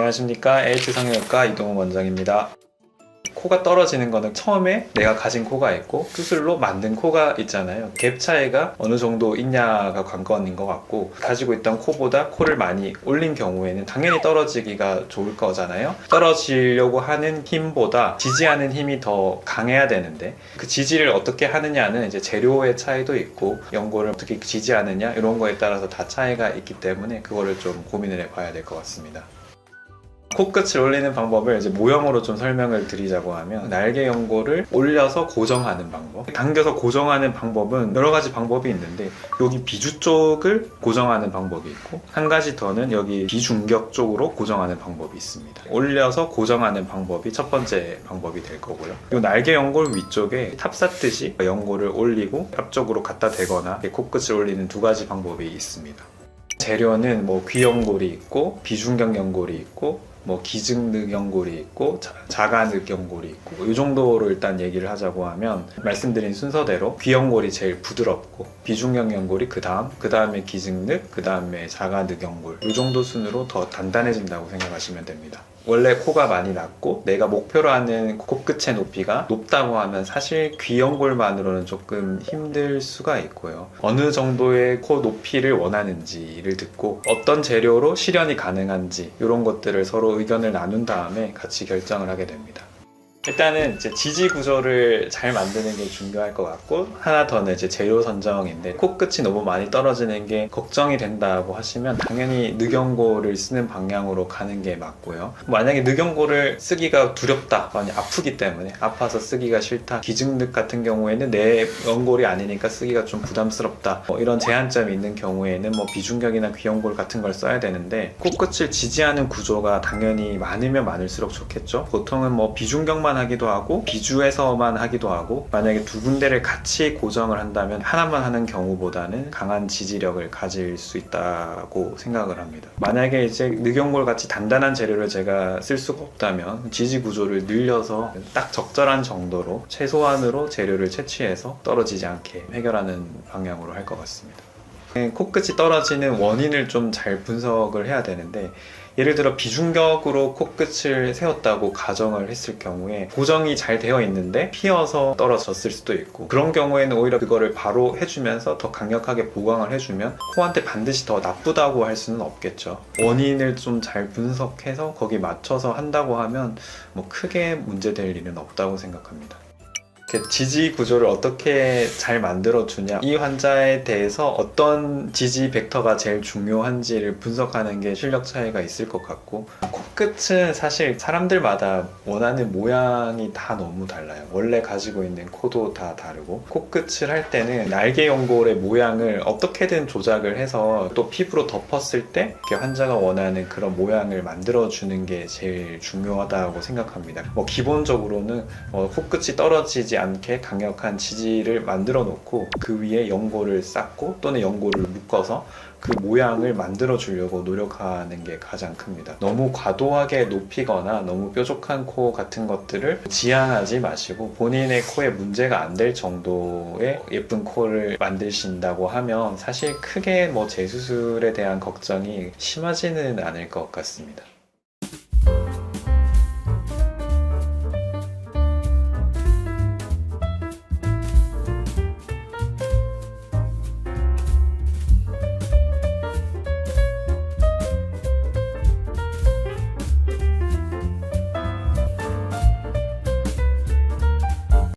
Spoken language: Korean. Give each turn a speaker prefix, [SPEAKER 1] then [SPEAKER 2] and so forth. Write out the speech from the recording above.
[SPEAKER 1] 안녕하십니까. AH 성형외과 이동훈 원장입니다. 코가 떨어지는 거는 처음에 내가 가진 코가 있고 수술로 만든 코가 있잖아요. 갭 차이가 어느 정도 있냐가 관건인 것 같고, 가지고 있던 코보다 코를 많이 올린 경우에는 당연히 떨어지기가 좋을 거잖아요. 떨어지려고 하는 힘보다 지지하는 힘이 더 강해야 되는데, 그 지지를 어떻게 하느냐는 이제 재료의 차이도 있고 연골을 어떻게 지지하느냐 이런 거에 따라서 다 차이가 있기 때문에 그거를 좀 고민을 해봐야 될 것 같습니다. 코끝을 올리는 방법을 이제 모형으로 좀 설명을 드리자고 하면, 날개 연골을 올려서 고정하는 방법, 당겨서 고정하는 방법은 여러 가지 방법이 있는데, 여기 비주 쪽을 고정하는 방법이 있고, 한 가지 더는 여기 비중격 쪽으로 고정하는 방법이 있습니다. 올려서 고정하는 방법이 첫 번째 방법이 될 거고요. 이 날개 연골 위쪽에 탑쌓듯이 연골을 올리고 앞쪽으로 갖다 대거나 코끝을 올리는 두 가지 방법이 있습니다. 재료는 뭐 귀연골이 있고 비중격 연골이 있고 뭐 기증늑 연골이 있고 자가늑 연골이 있고, 이 정도로 일단 얘기를 하자고 하면, 말씀드린 순서대로 귀연골이 제일 부드럽고 비중격 연골이 그 다음에 기증늑, 그 다음에 자가늑 연골, 이 정도 순으로 더 단단해진다고 생각하시면 됩니다. 원래 코가 많이 낮고 내가 목표로 하는 코끝의 높이가 높다고 하면 사실 귀연골만으로는 조금 힘들 수가 있고요. 어느 정도의 코 높이를 원하는지를 듣고 어떤 재료로 실현이 가능한지 이런 것들을 서로 의견을 나눈 다음에 같이 결정을 하게 됩니다. 일단은 이제 지지 구조를 잘 만드는 게 중요할 것 같고, 하나 더는 이제 재료 선정인데, 코끝이 너무 많이 떨어지는 게 걱정이 된다고 하시면 당연히 늑연골을 쓰는 방향으로 가는 게 맞고요. 만약에 늑연골을 쓰기가 두렵다, 많이 아프기 때문에 아파서 쓰기가 싫다, 기증늑 같은 경우에는 내 연골이 아니니까 쓰기가 좀 부담스럽다, 이런 제한점이 있는 경우에는 뭐 비중격이나 귀연골 같은 걸 써야 되는데, 코끝을 지지하는 구조가 당연히 많으면 많을수록 좋겠죠. 보통은 뭐 비중격만 하기도 하고 비주에서만 하기도 하고, 만약에 두 군데를 같이 고정을 한다면 하나만 하는 경우보다는 강한 지지력을 가질 수 있다고 생각을 합니다. 만약에 이제 늑연골 같이 단단한 재료를 제가 쓸 수가 없다면 지지 구조를 늘려서 딱 적절한 정도로 최소한으로 재료를 채취해서 떨어지지 않게 해결하는 방향으로 할 것 같습니다. 코끝이 떨어지는 원인을 좀 잘 분석을 해야 되는데, 예를 들어 비중격으로 코끝을 세웠다고 가정을 했을 경우에 고정이 잘 되어 있는데 피어서 떨어졌을 수도 있고, 그런 경우에는 오히려 그거를 바로 해주면서 더 강력하게 보강을 해주면 코한테 반드시 더 나쁘다고 할 수는 없겠죠. 원인을 좀 잘 분석해서 거기 맞춰서 한다고 하면 뭐 크게 문제될 일은 없다고 생각합니다. 지지 구조를 어떻게 잘 만들어주냐, 이 환자에 대해서 어떤 지지 벡터가 제일 중요한지를 분석하는 게 실력 차이가 있을 것 같고, 코끝은 사실 사람들마다 원하는 모양이 다 너무 달라요. 원래 가지고 있는 코도 다 다르고, 코끝을 할 때는 날개 연골의 모양을 어떻게든 조작을 해서 또 피부로 덮었을 때 환자가 원하는 그런 모양을 만들어주는 게 제일 중요하다고 생각합니다. 기본적으로는 코끝이 떨어지지 않게 강력한 지지를 만들어 놓고 그 위에 연골을 쌓고 또는 연골을 묶어서 그 모양을 만들어 주려고 노력하는 게 가장 큽니다. 너무 과도하게 높이거나 너무 뾰족한 코 같은 것들을 지향하지 마시고, 본인의 코에 문제가 안 될 정도의 예쁜 코를 만드신다고 하면 사실 크게 재수술에 대한 걱정이 심하지는 않을 것 같습니다.